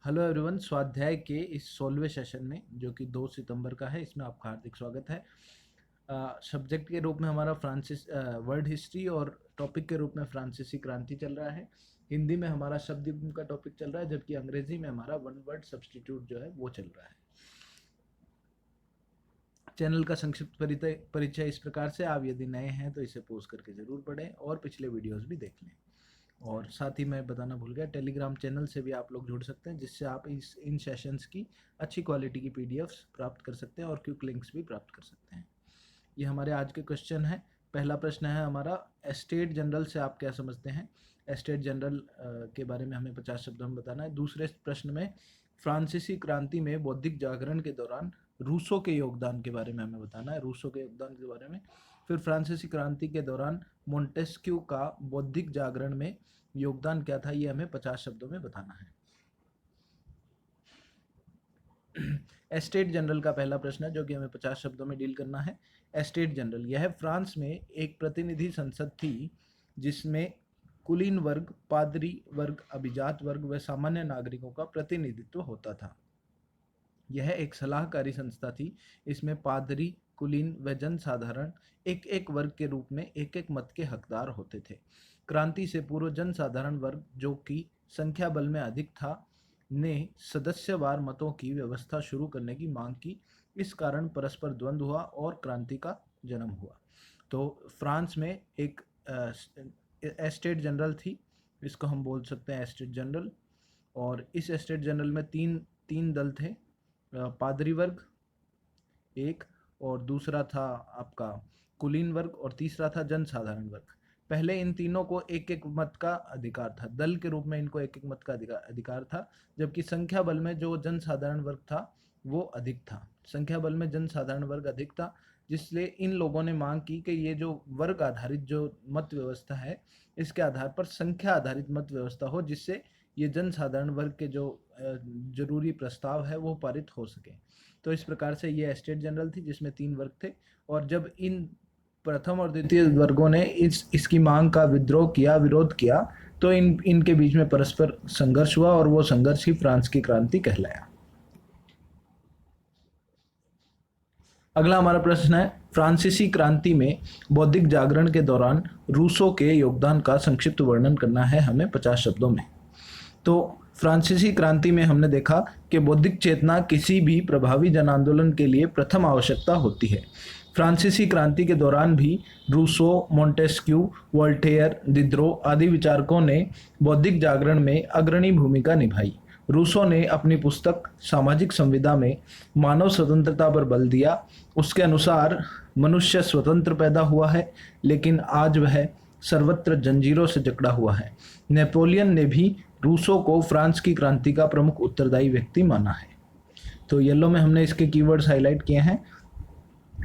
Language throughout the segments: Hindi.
हेलो एवरीवन, स्वाध्याय के इस 16वें सेशन में जो कि 2 सितंबर का है, इसमें आपका हार्दिक स्वागत है। सब्जेक्ट के रूप में हमारा वर्ल्ड हिस्ट्री और टॉपिक के रूप में फ्रांसीसी क्रांति चल रहा है। हिंदी में हमारा शब्द युग्म का टॉपिक चल रहा है, जबकि अंग्रेजी में हमारा वन वर्ड सब्स्टिट्यूट जो है वो चल रहा है। चैनल का संक्षिप्त परिचय इस प्रकार से, आप यदि नए हैं तो इसे पॉज करके ज़रूर पढ़ें और पिछले वीडियोज़ भी देख लें। और साथ ही मैं बताना भूल गया, टेलीग्राम चैनल से भी आप लोग जुड़ सकते हैं, जिससे आप इन सेशंस की अच्छी क्वालिटी की पीडीएफ्स प्राप्त कर सकते हैं और क्विक लिंक्स भी प्राप्त कर सकते हैं। ये हमारे आज के क्वेश्चन है। पहला प्रश्न है हमारा, एस्टेट जनरल से आप क्या समझते हैं। एस्टेट जनरल के बारे में हमें 50 शब्दों में बताना है। दूसरे प्रश्न में, फ्रांसीसी क्रांति में बौद्धिक जागरण के दौरान रूसो के योगदान के बारे में हमें बताना है, रूसो के योगदान के बारे में। फिर फ्रांसीसी क्रांति के दौरान मोंटेस्क्यू का बौद्धिक जागरण में योगदान क्या था, ये हमें 50 शब्दों में बताना है। एस्टेट जनरल का पहला प्रश्न है जो कि हमें 50 शब्दों में डील करना है। एस्टेट जनरल, यह फ्रांस में एक प्रतिनिधि संसद थी जिसमें कुलीन वर्ग, पादरी वर्ग, अभिजात वर्ग व सामान्य नागरिकों का प्रतिनिधित्व होता था। यह एक सलाहकारी संस्था थी। इसमें पादरी, कुलीन व जनसाधारण एक एक वर्ग के रूप में एक एक मत के हकदार होते थे। क्रांति से पूर्व जनसाधारण वर्ग, जो कि संख्या बल में अधिक था, ने सदस्यवार मतों की व्यवस्था शुरू करने की मांग की। इस कारण परस्पर द्वंद्व हुआ और क्रांति का जन्म हुआ। तो फ्रांस में एक एस्टेट जनरल थी, इसको हम बोल सकते हैं एस्टेट जनरल। और इस एस्टेट जनरल में तीन दल थे, पादरी वर्ग एक, और दूसरा था आपका कुलीन वर्ग, और तीसरा था जनसाधारण वर्ग। पहले इन तीनों को एक एक मत का अधिकार था, दल के रूप में इनको एक एक मत का अधिकार था, जबकि संख्या बल में जो जनसाधारण वर्ग था वो अधिक था। संख्या बल में जनसाधारण वर्ग अधिक था, जिसलिए इन लोगों ने मांग की कि ये जो वर्ग आधारित जो मत व्यवस्था है, इसके आधार पर संख्या आधारित मत व्यवस्था हो, जिससे ये जनसाधारण वर्ग के जो जरूरी प्रस्ताव है वो पारित हो सके। तो इस प्रकार से ये एस्टेट जनरल थी जिसमें 3 वर्ग थे। और जब इन प्रथम और द्वितीय वर्गों ने इसकी मांग का विरोध किया, तो इनके बीच में परस्पर संघर्ष हुआ और वो संघर्ष ही फ्रांस की क्रांति कहलाया। अगला हमारा प्रश्न है, फ्रांसीसी क्रांति में बौद्धिक जागरण के दौरान रूसो के योगदान का संक्षिप्त वर्णन करना है हमें 50 शब्दों में। तो फ्रांसीसी क्रांति में हमने देखा कि बौद्धिक चेतना किसी भी प्रभावी जन आंदोलन के लिए प्रथम आवश्यकता होती है। फ्रांसीसी क्रांति के दौरान भी रूसो, मोंटेस्क्यू, वोल्टेयर, दिद्रो आदि विचारकों ने बौद्धिक जागरण में अग्रणी भूमिका निभाई। रूसो ने अपनी पुस्तक सामाजिक संविदा में मानव स्वतंत्रता पर बल दिया। उसके अनुसार मनुष्य स्वतंत्र पैदा हुआ है, लेकिन आज वह सर्वत्र जंजीरों से जकड़ा हुआ है। नेपोलियन ने भी रूसो को फ्रांस की क्रांति का प्रमुख उत्तरदायी व्यक्ति माना है। तो येलो में हमने इसके कीवर्ड्स हाईलाइट किए हैं।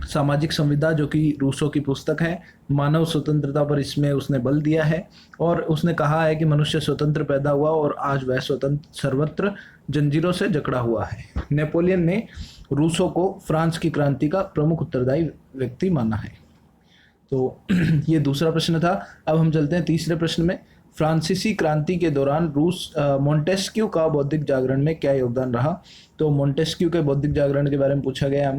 सामाजिक संविदा जो कि रूसो की पुस्तक है, मानव स्वतंत्रता पर इसमें उसने बल दिया है, और उसने कहा है कि मनुष्य स्वतंत्र पैदा हुआ और आज वह स्वतंत्र सर्वत्र जंजीरों से जकड़ा हुआ है। नेपोलियन ने रूसो को फ्रांस की क्रांति का प्रमुख उत्तरदायी व्यक्ति माना है। तो ये दूसरा प्रश्न था। अब हम चलते हैं तीसरे प्रश्न में। फ्रांसीसी क्रांति के दौरान मोंटेस्क्यू का बौद्धिक जागरण में क्या योगदान रहा। तो मोंटेस्क्यू के बौद्धिक जागरण के बारे में पूछा गया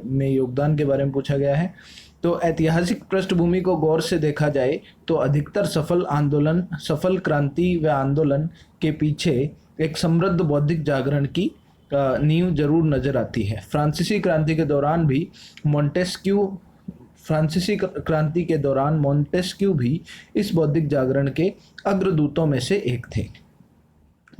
में योगदान के बारे में पूछा गया है। तो ऐतिहासिक पृष्ठभूमि को गौर से देखा जाए तो अधिकतर सफल क्रांति व आंदोलन के पीछे एक समृद्ध बौद्धिक जागरण की नींव जरूर नजर आती है। फ्रांसीसी क्रांति के दौरान मोंटेस्क्यू भी इस बौद्धिक जागरण के अग्रदूतों में से एक थे।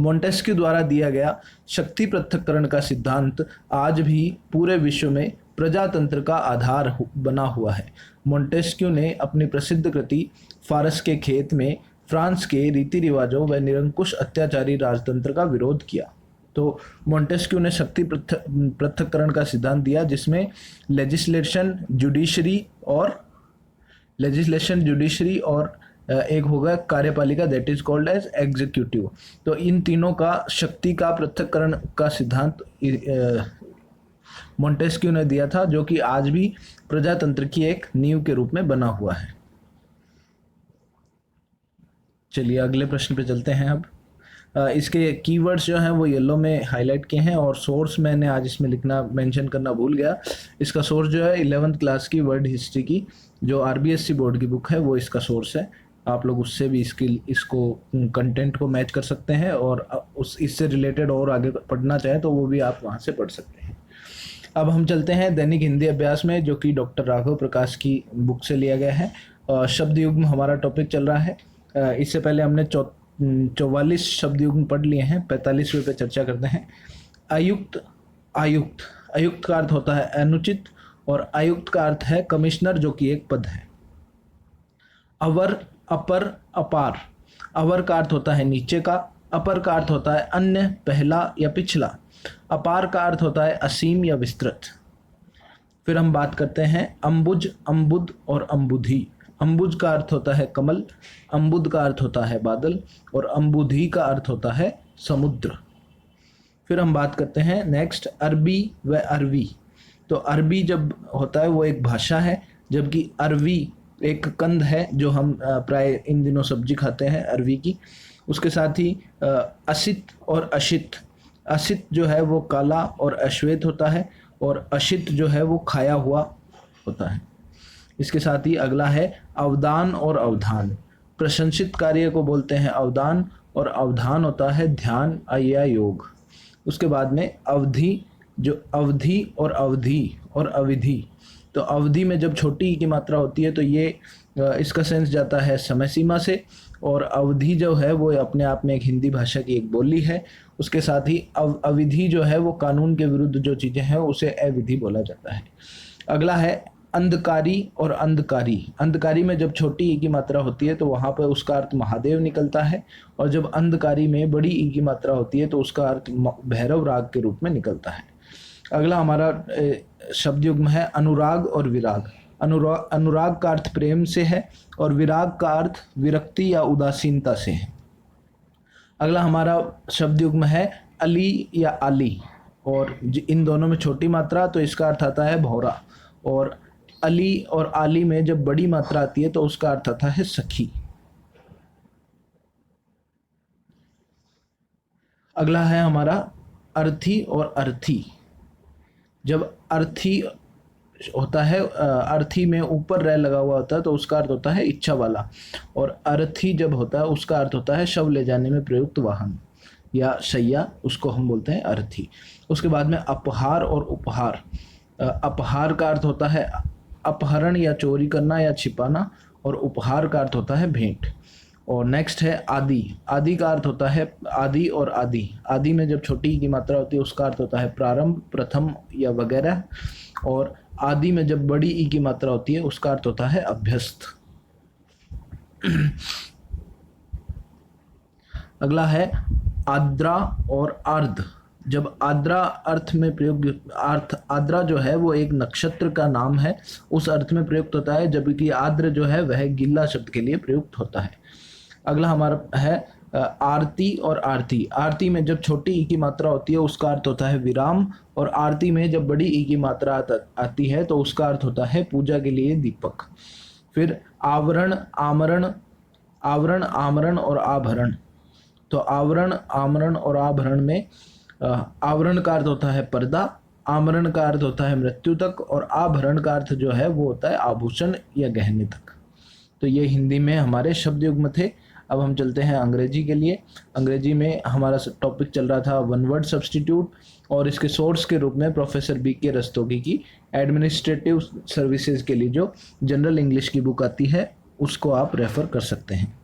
मोंटेस्क्यू द्वारा दिया गया शक्ति पृथक्करण का सिद्धांत आज भी पूरे विश्व में प्रजातंत्र का आधार बना हुआ है। मोंटेस्क्यू ने अपनी प्रसिद्ध कृति फारस के खेत में फ्रांस के रीति रिवाजों व निरंकुश अत्याचारी राजतंत्र का विरोध किया। तो मोंटेस्क्यू ने शक्ति पृथक्करण का सिद्धांत दिया, जिसमें लेजिस्लेशन, जुडिशरी और एक होगा कार्यपालिका, that is called as executive. तो इन तीनों का शक्ति का पृथक्करण का सिद्धांत मोंटेस्क्यू ने दिया था, जो कि आज भी प्रजातंत्र की एक नींव के रूप में बना हुआ है। चलिए अगले प्रश्न पे चलते हैं। अब इसके कीवर्ड्स जो हैं वो येलो में हाईलाइट किए हैं, और सोर्स मैंने आज इसमें लिखना मेंशन करना भूल गया। इसका सोर्स जो है 11th क्लास की वर्ल्ड हिस्ट्री की जो RBSC बोर्ड की बुक है वो इसका सोर्स है। आप लोग उससे भी इसको कंटेंट को मैच कर सकते हैं, और इससे रिलेटेड और आगे पढ़ना चाहें तो वो भी आप वहाँ से पढ़ सकते हैं। अब हम चलते हैं दैनिक हिंदी अभ्यास में, जो कि डॉक्टर राघव प्रकाश की बुक से लिया गया है। शब्द युग्म हमारा टॉपिक चल रहा है। इससे पहले हमने 44 शब्द युग्म पढ़ लिए हैं, 45वें पे चर्चा करते हैं। आयुक्त, आयुक्त, आयुक्त का अर्थ होता है अनुचित, और आयुक्त का अर्थ है कमिश्नर, जो कि एक पद है। अवर, अपर, अपार, अवर का अर्थ होता है नीचे का, अपर का अर्थ होता है अन्य, पहला या पिछला, अपार का अर्थ होता है असीम या विस्तृत। फिर हम बात करते हैं अम्बुज, अम्बुद और अम्बुधि। अम्बुज का अर्थ होता है कमल, अम्बुद का अर्थ होता है बादल, और अम्बुधि का अर्थ होता है समुद्र। फिर हम बात करते हैं नेक्स्ट अरबी व अरवी। तो अरबी जब होता है वो एक भाषा है, जबकि अरवी एक कंद है जो हम प्राय इन दिनों सब्जी खाते हैं अरवी की। उसके साथ ही असित और अशित। असित जो है वो काला और अश्वेत होता है, और अशित जो है वो खाया हुआ होता है। इसके साथ ही अगला है अवदान और अवधान। प्रशंसित कार्य को बोलते हैं अवदान, और अवधान होता है ध्यान या योग। उसके बाद में अवधि, जो अवधि और अवधि और अविधि। तो अवधि में जब छोटी ई की मात्रा होती है तो ये इसका सेंस जाता है समय सीमा से, और अवधि जो है वो अपने आप में एक हिंदी भाषा की एक बोली है। उसके साथ ही अविधि जो है वो कानून के विरुद्ध जो चीज़ें हैं उसे अविधि बोला जाता है। अगला है अंधकारी और अंधकारी। अंधकारी में जब छोटी ई की मात्रा होती है तो वहाँ पर उसका अर्थ महादेव निकलता है, और जब अंधकारी में बड़ी ई की मात्रा होती है तो उसका अर्थ भैरव राग के रूप में निकलता है। अगला हमारा शब्द युग्म है अनुराग और विराग। अनुराग का अर्थ प्रेम से है, और विराग का अर्थ विरक्ति या उदासीनता से है। अगला हमारा शब्द युग्म है अली या आली, और इन दोनों में छोटी मात्रा तो इसका अर्थ आता है भौरा, और अली और आली में जब बड़ी मात्रा आती है तो उसका अर्थ आता है सखी। अगला है हमारा अर्थी और अर्थी। जब अर्थी होता है, अर्थी में ऊपर रह लगा हुआ होता है तो उसका अर्थ होता है इच्छा वाला, और अर्थी जब होता है उसका अर्थ होता है शव ले जाने में प्रयुक्त वाहन या शैया, उसको हम बोलते हैं अर्थी। उसके बाद में अपहार और उपहार। अपहार का अर्थ होता है अपहरण या चोरी करना या छिपाना, और उपहार का अर्थ होता है भेंट। और नेक्स्ट है आदि। आदि का अर्थ होता है आदि और आदि। आदि में जब छोटी की मात्रा होती है उसका अर्थ होता है प्रारंभ, प्रथम या वगैरह, और आदि में जब बड़ी ई की मात्रा होती है उसका अर्थ होता है अभ्यस्त। अगला है आद्रा और आर्द्र। जब आद्रा अर्थ में प्रयोग आद्रा जो है वो एक नक्षत्र का नाम है, उस अर्थ में प्रयुक्त होता है, जबकि आर्द्र जो है वह गिल्ला शब्द के लिए प्रयुक्त होता है। अगला हमारा है आरती और आरती। आरती में जब छोटी ई की मात्रा होती है उसका अर्थ होता है विराम, और आरती में जब बड़ी ई की मात्रा आती है तो उसका अर्थ होता है पूजा के लिए दीपक। फिर आवरण, आमरण, आवरण, आमरण और आभरण। तो आवरण, आमरण और आभरण में आवरण का अर्थ होता है पर्दा, आमरण का अर्थ होता है मृत्यु तक, और आभरण का अर्थ जो है वो होता है आभूषण या गहने तक। तो ये हिंदी में हमारे शब्द युग्म थे। अब हम चलते हैं अंग्रेजी के लिए। अंग्रेजी में हमारा टॉपिक चल रहा था वन वर्ड सब्स्टिट्यूट, और इसके सोर्स के रूप में प्रोफेसर BK रस्तोगी की एडमिनिस्ट्रेटिव सर्विसेज के लिए जो जनरल इंग्लिश की बुक आती है उसको आप रेफर कर सकते हैं।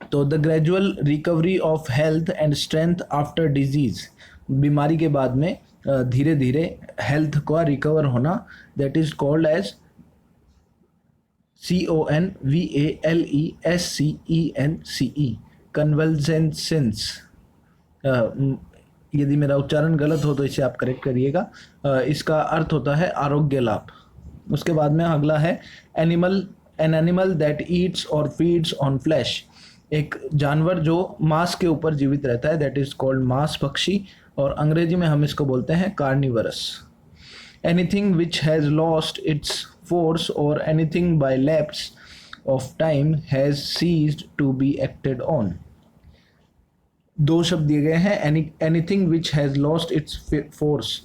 तो the gradual recovery of health and strength after disease. बीमारी के बाद में धीरे धीरे हेल्थ का रिकवर होना, that is called as CONVALESCENCE, convalescence. यदि मेरा उच्चारण गलत हो तो इसे आप करेक्ट करिएगा। इसका अर्थ होता है आरोग्य लाभ। उसके बाद में अगला है animal, an animal that eats और फीड्स ऑन फ्लैश। एक जानवर जो मांस के ऊपर जीवित रहता है, दैट इज कॉल्ड मांस पक्षी, और अंग्रेजी में हम इसको बोलते हैं carnivorous. Anything which has lost its force or anything by lapse of time has ceased to be acted on. दो शब्द दिए गए हैं, anything which has lost its force,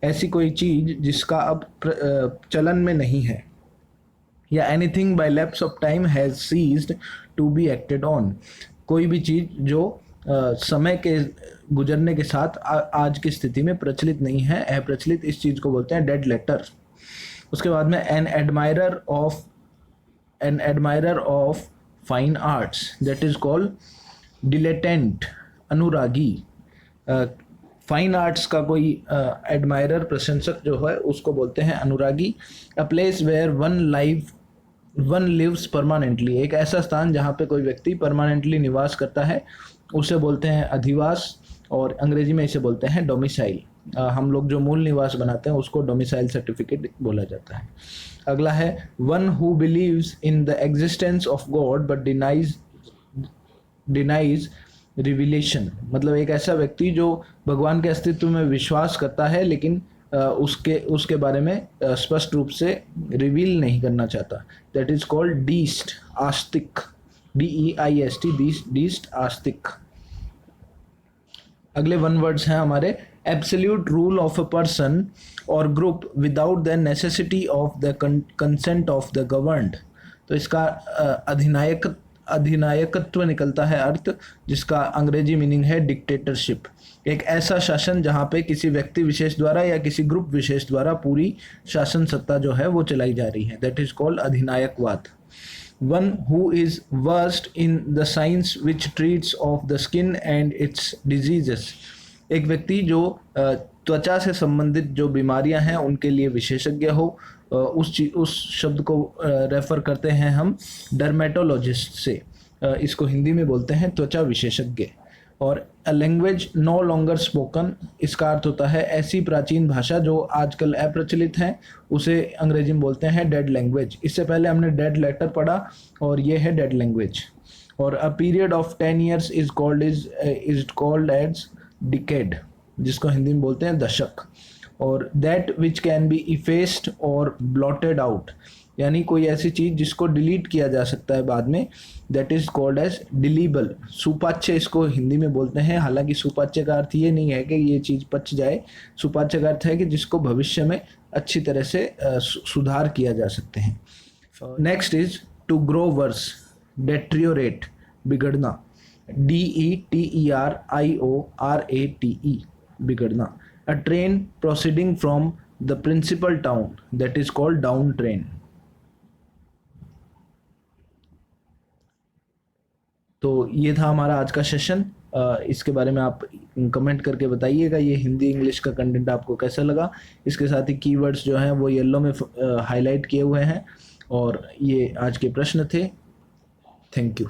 ऐसी कोई चीज जिसका अब चलन में नहीं है, या anything by lapse of time has ceased to be acted on, कोई भी चीज जो समय के गुजरने के साथ आज की स्थिति में प्रचलित नहीं है, अप्रचलित, इस चीज को बोलते हैं डेड लेटर। उसके बाद में an admirer of fine arts that is called dilettante, अनुरागी। फाइन आर्ट्स का कोई एडमायरर, प्रशंसक जो है उसको बोलते हैं अनुरागी। A place where one lives permanently, एक ऐसा स्थान जहाँ पे कोई व्यक्ति परमानेंटली निवास करता है उसे बोलते हैं अधिवास, और अंग्रेजी में इसे बोलते हैं डोमिसाइल। हम लोग जो मूल निवास बनाते हैं उसको डोमिसाइल सर्टिफिकेट बोला जाता है। अगला है one who believes in the existence of God but denies revelation, मतलब एक ऐसा व्यक्ति जो भगवान के अस्तित्व में विश्वास करता है लेकिन उसके बारे में स्पष्ट रूप से रिवील नहीं करना चाहता, that is called डीस्ट, Astik, DEIST, डीस्ट, आस्तिक। अगले वन वर्ड्स हैं हमारे absolute rule of a person और group without the necessity of the consent of the governed, तो इसका अधिनायकत्व निकलता है अर्थ, जिसका अंग्रेजी मीनिंग है डिक्टेटरशिप, एक ऐसा शासन जहाँ पे किसी व्यक्ति विशेष द्वारा या किसी ग्रुप विशेष द्वारा पूरी शासन सत्ता जो है वो चलाई जा रही है, दैट इज कॉल्ड अधिनायकवाद। One who is versed in the science which treats of the skin and its diseases, एक व्यक्ति जो त्वचा से संबंधित जो बीमारियां हैं उनके लिए विशेषज्ञ हो, उस शब्द को रेफर करते हैं हम डर्मेटोलॉजिस्ट से, इसको हिंदी में बोलते हैं त्वचा विशेषज्ञ। और a language no longer spoken, इसका अर्थ होता है ऐसी प्राचीन भाषा जो आजकल अप्रचलित है, उसे अंग्रेजी में बोलते हैं डेड लैंग्वेज। इससे पहले हमने डेड लेटर पढ़ा और ये है डेड लैंग्वेज। और a period of 10 years is called as decade, जिसको हिंदी में बोलते हैं दशक। और that which can be effaced और ब्लॉटेड आउट, यानी कोई ऐसी चीज़ जिसको डिलीट किया जा सकता है बाद में, दैट इज कॉल्ड एज डिलीबल। सुपाच्य इसको हिंदी में बोलते हैं, हालांकि सुपाच्य का अर्थ ये नहीं है कि ये चीज़ पच जाए, सुपाच्य का अर्थ है कि जिसको भविष्य में अच्छी तरह से सुधार किया जा सकते हैं। Next is to grow worse, deteriorate, बिगड़ना, DETERIORATE, बिगड़ना। A train proceeding from the principal town that is called down train. तो ये था हमारा आज का सेशन। इसके बारे में आप कमेंट करके बताइएगा ये हिंदी इंग्लिश का कंटेंट आपको कैसा लगा। इसके साथ ही कीवर्ड्स जो हैं वो येलो में हाईलाइट किए हुए हैं, और ये आज के प्रश्न थे। Thank you.